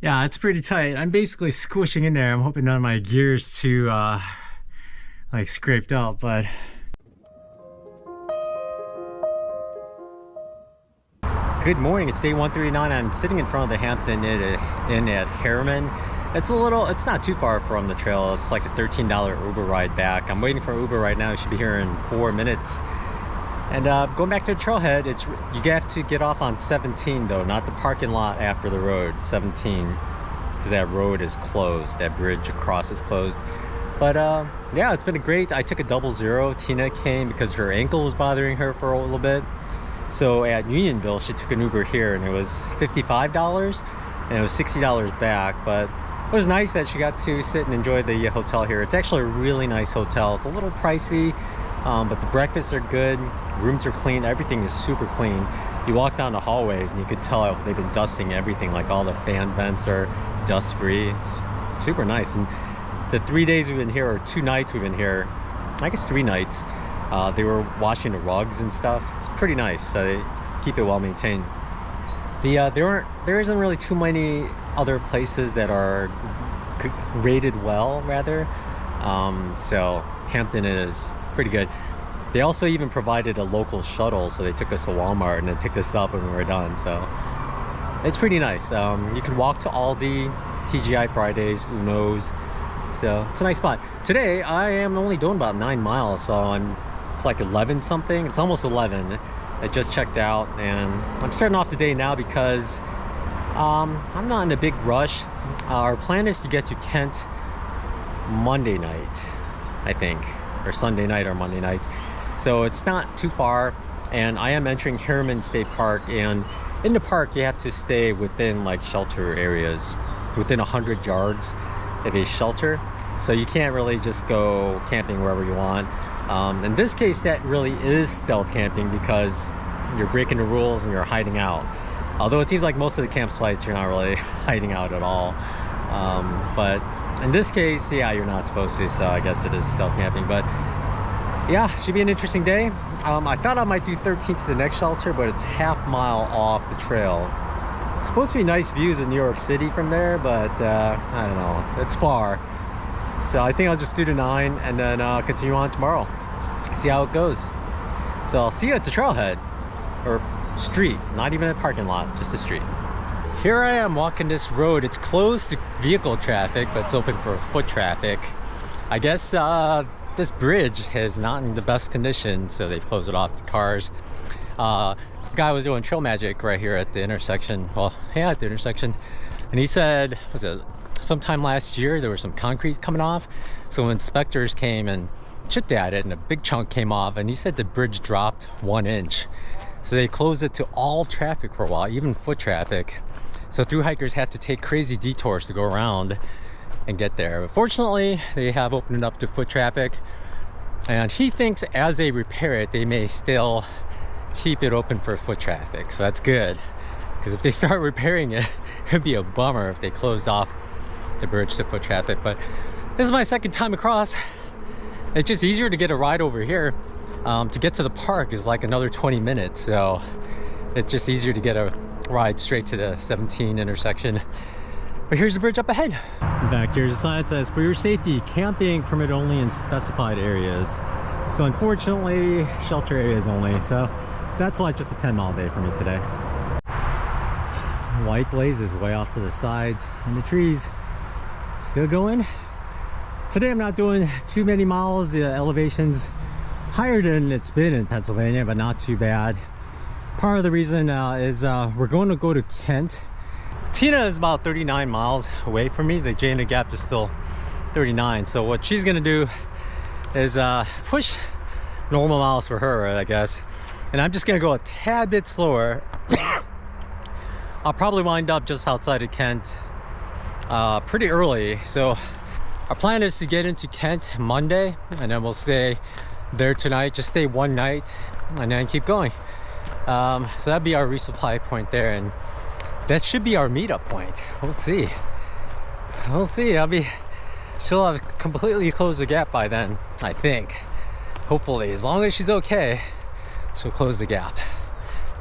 Yeah, it's pretty tight. I'm basically squishing in there. I'm hoping none of my gears too like scraped out, but good morning. It's day 139. I'm sitting in front of the Hampton Inn at Harriman. It's not too far from the trail. It's like a $13 Uber ride back. I'm waiting for Uber right now. It should be here in 4 minutes. And going back to the trailhead, you have to get off on 17 though, not the parking lot after the road, 17, because that road is closed. That bridge across is closed. But yeah, it's been great. I took a 00. Tina came because her ankle was bothering her for a little bit. So at Unionville, she took an Uber here and it was $55 and it was $60 back. But it was nice that she got to sit and enjoy the hotel here. It's actually a really nice hotel. It's a little pricey, but the breakfasts are good. Rooms are clean. Everything is super clean. You walk down the hallways and you could tell they've been dusting everything. Like all the fan vents are dust free. It's super nice. And the 3 days we've been here, or 2 nights we've been here, I guess 3 nights, they were washing the rugs and stuff. It's pretty nice. They keep it well maintained. There isn't really too many other places that are rated well, rather. So Hampton is pretty good. They also even provided a local shuttle, so they took us to Walmart and then picked us up when we were done. So it's pretty nice. You can walk to Aldi, TGI Fridays, Uno's. So it's a nice spot. Today I am only doing about 9 miles, so it's like 11 something. It's almost 11. I just checked out and I'm starting off the day now because I'm not in a big rush. Our plan is to get to Kent Monday night, I think, or Sunday night or Monday night. So it's not too far, and I am entering Harriman State Park, and in the park you have to stay within like shelter areas, within 100 yards of a shelter. So you can't really just go camping wherever you want. In this case, that really is stealth camping because you're breaking the rules and you're hiding out. Although it seems like most of the campsites you're not really hiding out at all. But in this case, yeah, you're not supposed to, so I guess it is stealth camping. But yeah, should be an interesting day. I thought I might do 13 to the next shelter, but it's half mile off the trail. It's supposed to be nice views of New York City from there, but I don't know, it's far. So I think I'll just do the 9 and then continue on tomorrow. See how it goes. So I'll see you at the trailhead, or street, not even a parking lot, just a street. Here I am walking this road. It's closed to vehicle traffic, but it's open for foot traffic. I guess this bridge is not in the best condition, so they've closed it off to cars. The guy was doing trail magic right here at the intersection. Well, yeah, at the intersection. And he said, was it sometime last year, there was some concrete coming off. So inspectors came and chipped at it and a big chunk came off, and he said the bridge dropped 1 inch. So they closed it to all traffic for a while, even foot traffic. So through hikers had to take crazy detours to go around and get there. But fortunately, they have opened it up to foot traffic. And he thinks as they repair it, they may still keep it open for foot traffic. So that's good. Because if they start repairing it, it'd be a bummer if they closed off the bridge to foot traffic. But this is my second time across. It's just easier to get a ride over here. To get to the park is like another 20 minutes. So it's just easier to get a ride straight to the 17 intersection. But here's the bridge up ahead. Back here's the sign that says, for your safety, camping permitted only in specified areas. So unfortunately, shelter areas only. So that's why it's just a 10-mile day for me today. White blazes way off to the sides, and the trees still going. Today I'm not doing too many miles. The elevation's higher than it's been in Pennsylvania, but not too bad. Part of the reason is we're going to go to Kent. Tina is about 39 miles away from me. The Jana Gap is still 39. So what she's gonna do is push normal miles for her, I guess. And I'm just gonna go a tad bit slower. I'll probably wind up just outside of Kent pretty early. So our plan is to get into Kent Monday, and then we'll stay there tonight. Just stay 1 night and then keep going. So that'd be our resupply point there, and that should be our meetup point. We'll see. We'll see. She'll have completely closed the gap by then, I think. Hopefully, as long as she's okay, she'll close the gap.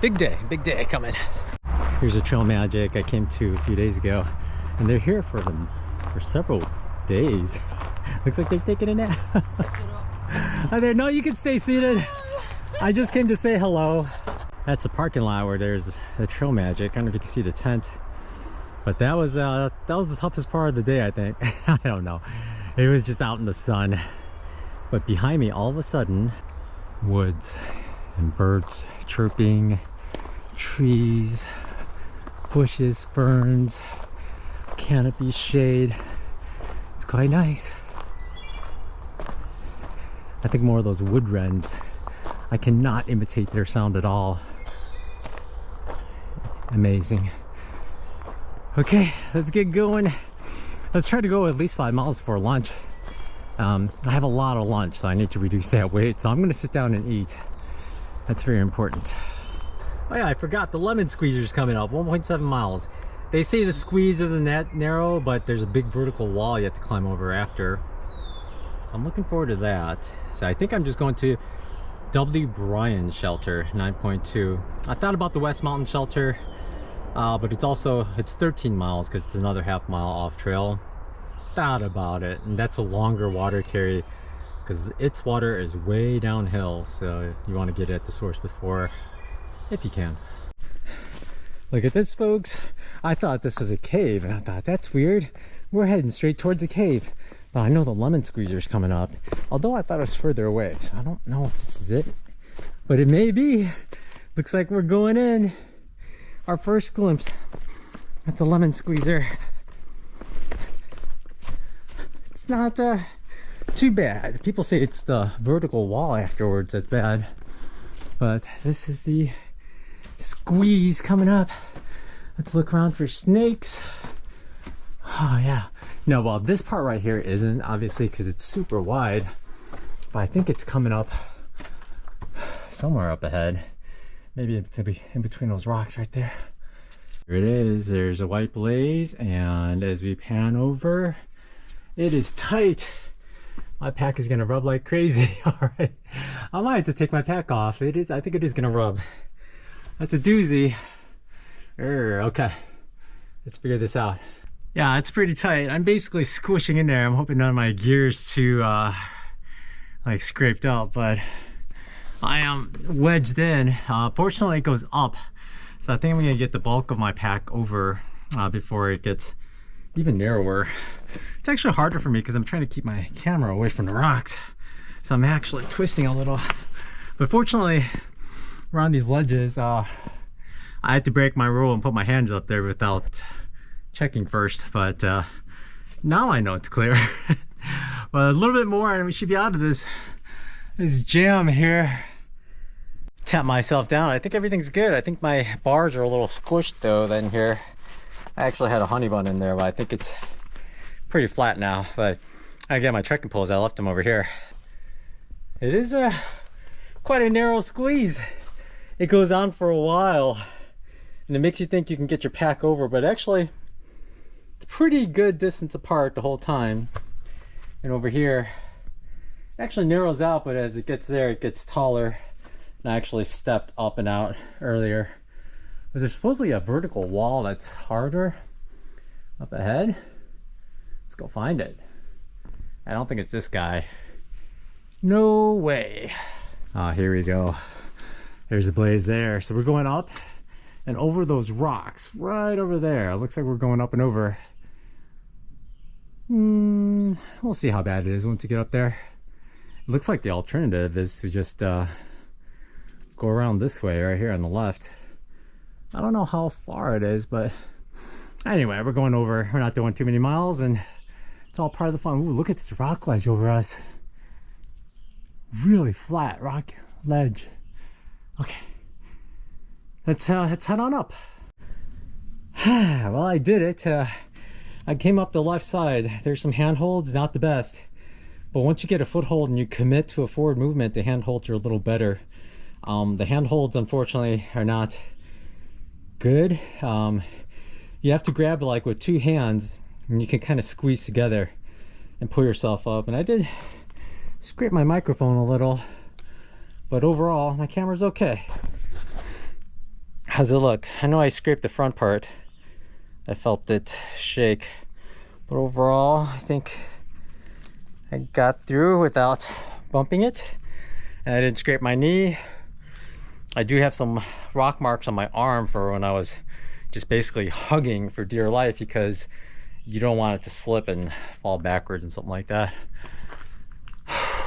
Big day coming. Here's a trail magic I came to a few days ago. And they're here for several days. Looks like they've taken a nap. Hi there. No, you can stay seated. I just came to say hello. That's the parking lot where there's the Trail Magic. I don't know if you can see the tent, but that was the toughest part of the day, I think. I don't know. It was just out in the sun. But behind me, all of a sudden, woods and birds chirping, trees, bushes, ferns, canopy, shade. It's quite nice. I think more of those wood wrens. I cannot imitate their sound at all. Amazing. Okay, let's get going. Let's try to go at least 5 miles before lunch. I have a lot of lunch, so I need to reduce that weight. So I'm gonna sit down and eat. That's very important. Oh yeah, I forgot the lemon squeezer's coming up, 1.7 miles. They say the squeeze isn't that narrow, but there's a big vertical wall you have to climb over after. So I'm looking forward to that. So I think I'm just going to W. Bryan Shelter, 9.2. I thought about the West Mountain Shelter, but it's 13 miles because it's another half mile off trail. Thought about it, and that's a longer water carry because its water is way downhill, so you want to get it at the source before, if you can. Look at this, folks. I thought this was a cave, and I thought, that's weird. We're heading straight towards a cave. But I know the lemon squeezer's coming up, although I thought it was further away, so I don't know if this is it, but it may be. Looks like we're going in. Our first glimpse at the lemon squeezer. It's not too bad. People say it's the vertical wall afterwards that's bad, but this is the squeeze coming up. Let's look around for snakes. Oh yeah. No, well, this part right here isn't, obviously, because it's super wide, but I think it's coming up somewhere up ahead. Maybe in between those rocks right there. Here it is. There's a white blaze, and as we pan over, it is tight. My pack is gonna rub like crazy. All right, I might have to take my pack off. It is. I think it is gonna rub. That's a doozy. Okay, let's figure this out. Yeah, it's pretty tight. I'm basically squishing in there. I'm hoping none of my gear's too like scraped up, but I am wedged in. Fortunately, it goes up, so I think I'm gonna get the bulk of my pack over before it gets even narrower. It's actually harder for me because I'm trying to keep my camera away from the rocks, so I'm actually twisting a little. But fortunately, around these ledges, I had to break my rule and put my hands up there without checking first, but now I know it's clear. But a little bit more and we should be out of this jam here. Tap myself down. I think everything's good. I think my bars are a little squished though in here. I actually had a honey bun in there, but I think it's pretty flat now. But I got my trekking poles. I left them over here. It is quite a narrow squeeze. It goes on for a while, and it makes you think you can get your pack over, but actually it's pretty good distance apart the whole time. And over here it actually narrows out, but as it gets there it gets taller. And I actually stepped up and out earlier. But there's supposedly a vertical wall that's harder up ahead. Let's go find it. I don't think it's this guy. No way. Here we go. There's a blaze there. So we're going up and over those rocks right over there. It looks like we're going up and over. We'll see how bad it is once we get up there. It looks like the alternative is to just go around this way right here on the left. I don't know how far it is, but anyway, we're going over. We're not doing too many miles, and it's all part of the fun. Ooh, look at this rock ledge over us. Really flat rock ledge. Okay, let's head on up. Well, I did it. I came up the left side. There's some handholds, not the best, but once you get a foothold and you commit to a forward movement, the handholds are a little better. The handholds, unfortunately, are not good. You have to grab like with two hands, and you can kind of squeeze together and pull yourself up. And I did scrape my microphone a little, but overall my camera's okay. How's it look? I know I scraped the front part. I felt it shake. But overall, I think I got through without bumping it. And I didn't scrape my knee. I do have some rock marks on my arm for when I was just basically hugging for dear life, because you don't want it to slip and fall backwards and something like that.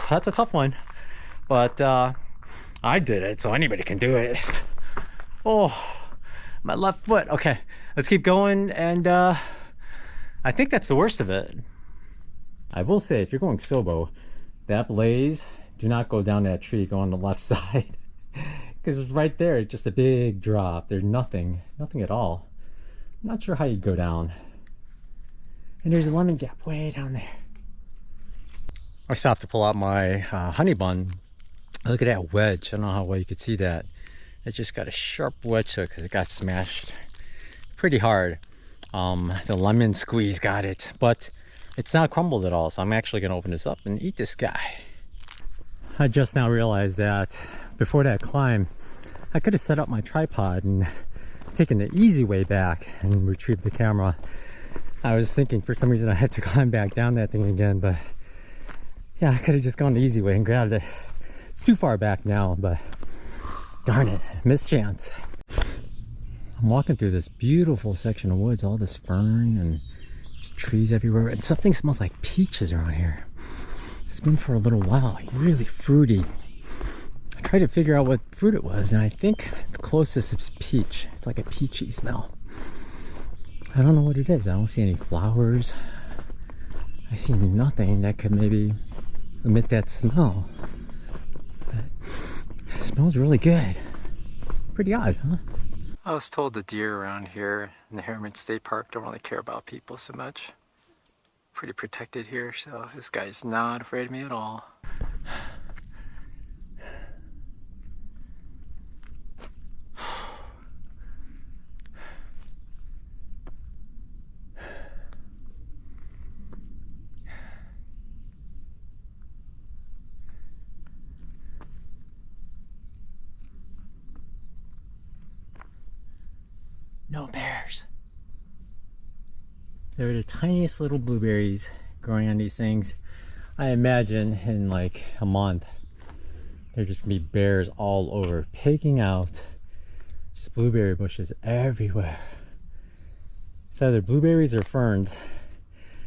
That's a tough one, but I did it, so anybody can do it. Oh, my left foot. Okay, let's keep going, and I think that's the worst of it. I will say, if you're going Sobo, that blaze, do not go down that tree, go on the left side. Because it's right there, it's just a big drop. There's nothing at all. I'm not sure how you'd go down. And there's a lemon gap way down there. I stopped to pull out my honey bun. Look at that wedge. I don't know how well you could see that. It just got a sharp wedge to it because it got smashed pretty hard. The lemon squeeze got it, but it's not crumbled at all. So I'm actually gonna open this up and eat this guy. I just now realized that before that climb, I could have set up my tripod and taken the easy way back and retrieved the camera. I was thinking for some reason I had to climb back down that thing again, but yeah, I could have just gone the easy way and grabbed it. It's too far back now, but darn it, missed chance. I'm walking through this beautiful section of woods, all this fern and trees everywhere, and something smells like peaches around here. It's been for a little while, like really fruity. I tried to figure out what fruit it was, and I think the closest is peach. It's like a peachy smell. I don't know what it is. I don't see any flowers. I see nothing that could maybe emit that smell. But it smells really good. Pretty odd, huh? I was told the deer around here in the Harriman State Park don't really care about people so much. Pretty protected here, so this guy's not afraid of me at all. No bears. They're the tiniest little blueberries growing on these things. I imagine in like a month, there's just gonna be bears all over, picking out just blueberry bushes everywhere. It's either blueberries or ferns.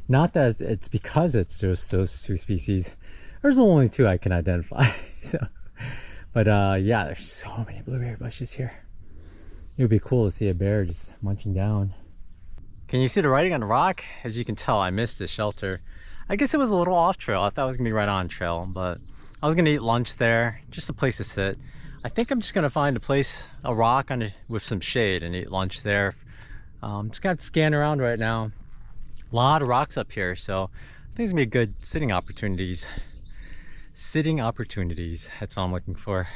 Not that it's because it's just those two species. There's only two I can identify. So, but yeah, there's so many blueberry bushes here. It would be cool to see a bear just munching down. Can you see the writing on the rock? As you can tell, I missed the shelter. I guess it was a little off trail. I thought it was gonna be right on trail, but I was gonna eat lunch there, just a place to sit. I think I'm just gonna find a place, a rock with some shade, and eat lunch there. Just got to scan around right now. A lot of rocks up here, so I think it's gonna be good sitting opportunities. Sitting opportunities, that's what I'm looking for.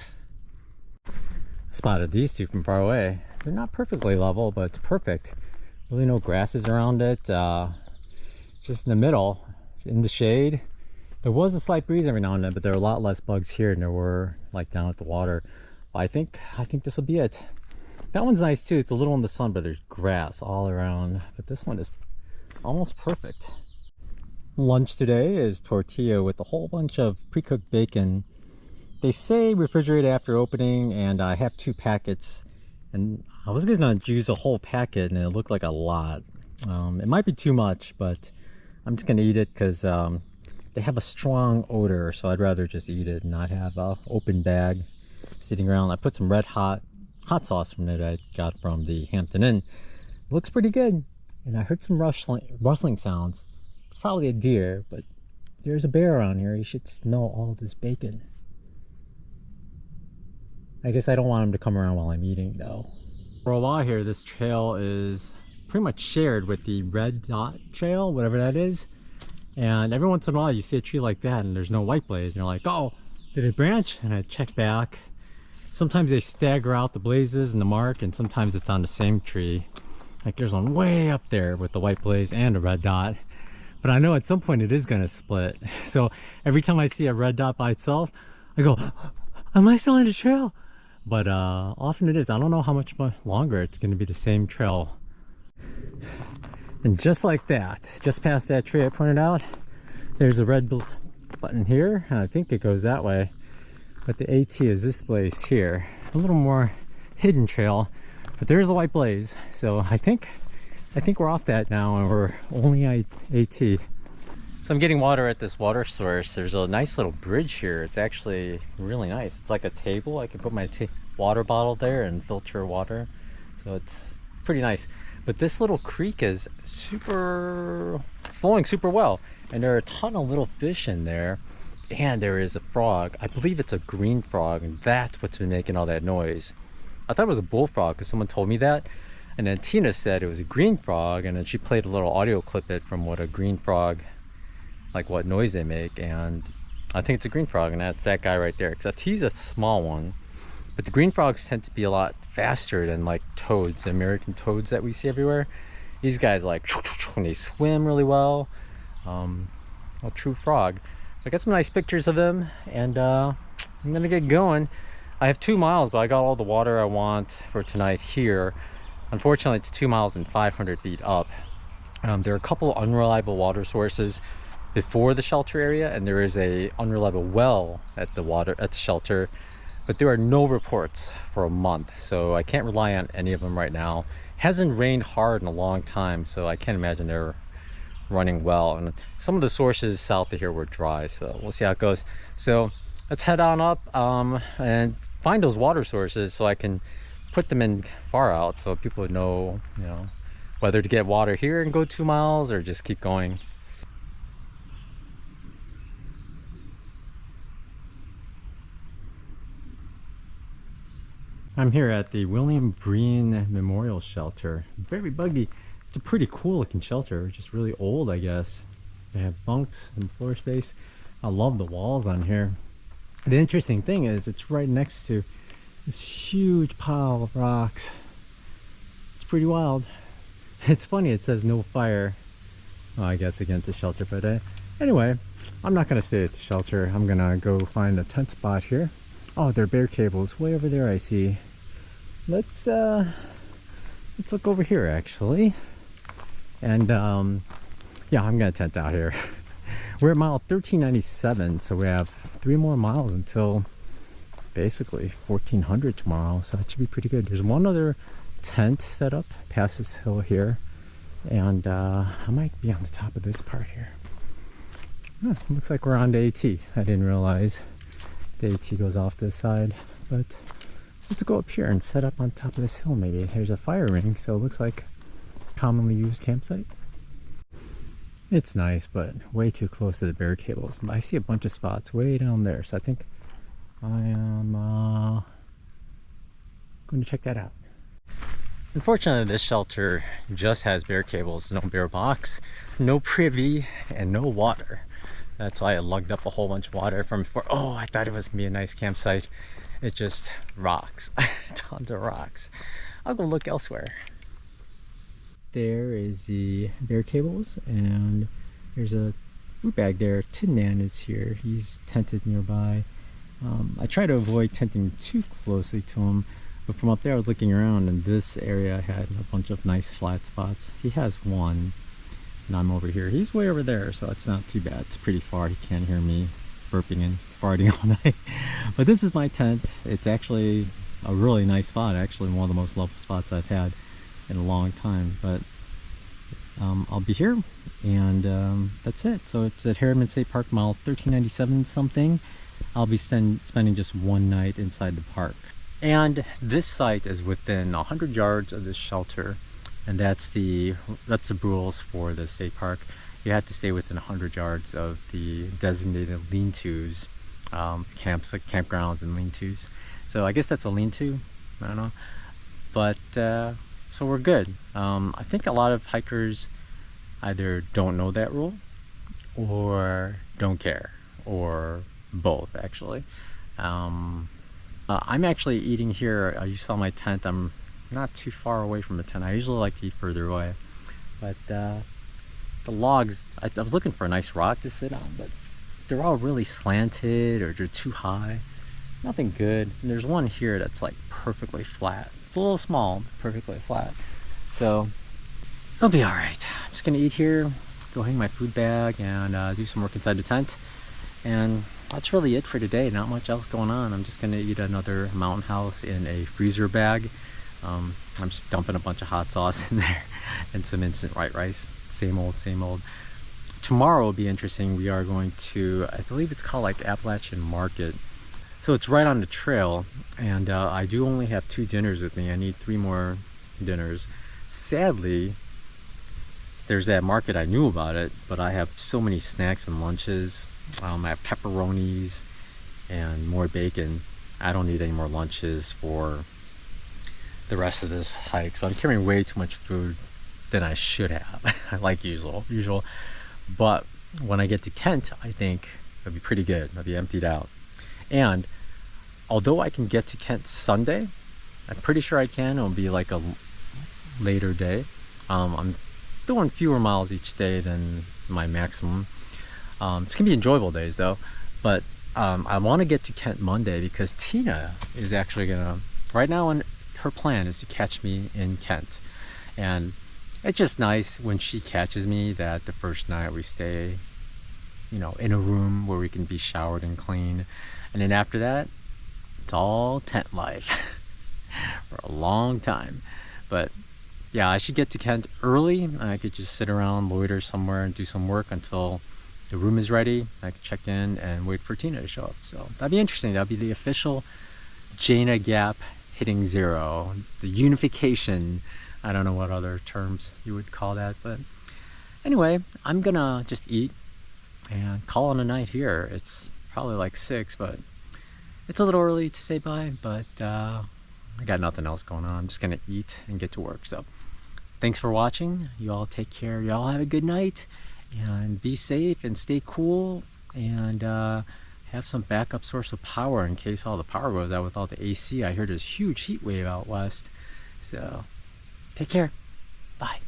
Spotted these two from far away. They're not perfectly level, but it's perfect. Really no grasses around it. Just in the middle, in the shade. There was a slight breeze every now and then, but there are a lot less bugs here than there were like down at the water. I think this will be it. That one's nice too. It's a little in the sun, but there's grass all around. But this one is almost perfect. Lunch today is tortilla with a whole bunch of pre-cooked bacon. They say refrigerate after opening, and I have 2 packets, and I was gonna use a whole packet and it looked like a lot. It might be too much, but I'm just gonna eat it because they have a strong odor, so I'd rather just eat it and not have a open bag sitting around. I put some red hot sauce from it I got from the Hampton Inn. It looks pretty good, and I heard some rustling sounds. It's probably a deer, but there's a bear around here. You should smell all this bacon. I guess I don't want him to come around while I'm eating though. For a while here, this trail is pretty much shared with the red dot trail, whatever that is. And every once in a while you see a tree like that and there's no white blaze, and you're like, oh, did it branch? And I check back. Sometimes they stagger out the blazes and the mark, and sometimes it's on the same tree. Like there's one way up there with the white blaze and a red dot. But I know at some point it is gonna split. So every time I see a red dot by itself, I go, am I still on the trail? But often it is. I don't know how much longer it's going to be the same trail. And just like that, just past that tree I pointed out, there's a red button here. I think it goes that way, but the AT is this blaze here. A little more hidden trail, but there's a white blaze. So I think we're off that now, and we're only AT. So I'm getting water at this water source. There's a nice little bridge here. It's actually really nice. It's like a table. I can put my water bottle there and filter water. So it's pretty nice. But this little creek is flowing super well. And there are a ton of little fish in there. And there is a frog. I believe it's a green frog, and that's what's been making all that noise. I thought it was a bullfrog because someone told me that. And then Tina said it was a green frog, and then she played a little audio clip it from what a green frog, like what noise they make. And I think it's a green frog, and that's that guy right there, except he's a small one. But the green frogs tend to be a lot faster than like toads, the American toads that we see everywhere. These guys like, when they swim really well. A true frog. I got some nice pictures of them, and I'm gonna get going. I have 2 miles, but I got all the water I want for tonight here. Unfortunately, it's 2 miles and 500 feet up. There are a couple of unreliable water sources before the shelter area, and there is a unreliable well at the shelter, but there are no reports for a month, so I can't rely on any of them right now. It hasn't rained hard in a long time, so I can't imagine they're running well. And some of the sources south of here were dry, so we'll see how it goes. So let's head on up and find those water sources so I can put them in far out, so people would know, you know, whether to get water here and go 2 miles or just keep going. I'm here at the William Breen Memorial Shelter. Very buggy. It's a pretty cool looking shelter, just really old, I guess. They have bunks and floor space. I love the walls on here. The interesting thing is it's right next to this huge pile of rocks. It's pretty wild. It's funny, it says no fire, well, I guess against the shelter, but anyway, I'm not gonna stay at the shelter. I'm gonna go find a tent spot here. Oh, there are bear cables way over there, I see. Let's look over here actually. And yeah, I'm gonna tent out here. We're at mile 1397, so we have 3 more miles until basically 1400 tomorrow, so that should be pretty good. There's one other tent set up past this hill here, and I might be on the top of this part here. Oh, looks like we're on to AT. I didn't realize the AT goes off this side, but let's go up here and set up on top of this hill. Maybe there's a fire ring, so it looks like a commonly used campsite. It's nice, but way too close to the bear cables. I see a bunch of spots way down there, so I think I am going to check that out. Unfortunately, this shelter just has bear cables, no bear box, no privy, and no water. That's why I lugged up a whole bunch of water from before. Oh, I thought it was gonna be a nice campsite. It's just rocks, tons of rocks. I'll go look elsewhere. There is the bear cables, and there's a fruit bag there. Tin Man is here. He's tented nearby. I try to avoid tenting too closely to him, but from up there I was looking around, and this area had a bunch of nice flat spots. He has one, and I'm over here. He's way over there, so it's not too bad. It's pretty far. He can't hear me burping and farting all night. But this is my tent. It's actually a really nice spot, actually one of the most lovely spots I've had in a long time. But I'll be here, and that's it. So it's at Harriman State Park, mile 1397 something. I'll be spending just one night inside the park. And this site is within 100 yards of this shelter, and that's the rules for the state park. You have to stay within 100 yards of the designated lean-tos, camps, like campgrounds and lean-tos. So I guess that's a lean-to, I don't know. But so we're good. I think a lot of hikers either don't know that rule or don't care, or both actually. I'm actually eating here. You saw my tent. I'm not too far away from the tent. I usually like to eat further away, but the logs, I was looking for a nice rock to sit on, but they're all really slanted or they're too high. Nothing good. And there's one here that's like perfectly flat. It's a little small, but perfectly flat. So It'll be all right. I'm just gonna eat here, go hang my food bag, and do some work inside the tent. And that's really it for today. Not much else going on. I'm just gonna eat another Mountain House in a freezer bag. I'm just dumping a bunch of hot sauce in there and some instant white rice. Same old, same old. Tomorrow will be interesting. We are going to, I believe it's called like Appalachian Market. So it's right on the trail, and I do only have 2 dinners with me. I need 3 more dinners. Sadly, there's that market. I knew about it, but I have so many snacks and lunches. I have pepperonis and more bacon. I don't need any more lunches for the rest of this hike. So I'm carrying way too much food than I should have, like usual. But when I get to Kent, I think it'll be pretty good. I'll be emptied out. And although I can get to Kent Sunday, I'm pretty sure I can. It'll be like a later day. I'm doing fewer miles each day than my maximum. It's gonna be enjoyable days though. But I want to get to Kent Monday because Tina is actually gonna, right now, and her plan is to catch me in Kent. And it's just nice when she catches me that the first night we stay, you know, in a room where we can be showered and clean. And then after that, it's all tent life for a long time. But yeah, I should get to Kent early. I could just sit around, loiter somewhere and do some work until the room is ready. I could check in and wait for Tina to show up. So that'd be interesting. That'd be the official Jaina Gap hitting 0, the unification. I don't know what other terms you would call that, but anyway, I'm gonna just eat and call it a night here. It's probably like 6, but it's a little early to say bye, but I got nothing else going on. I'm just gonna eat and get to work. So thanks for watching. You all take care. Y'all have a good night and be safe and stay cool, and have some backup source of power in case all the power goes out with all the AC. I heard there's a huge heat wave out west. So take care. Bye.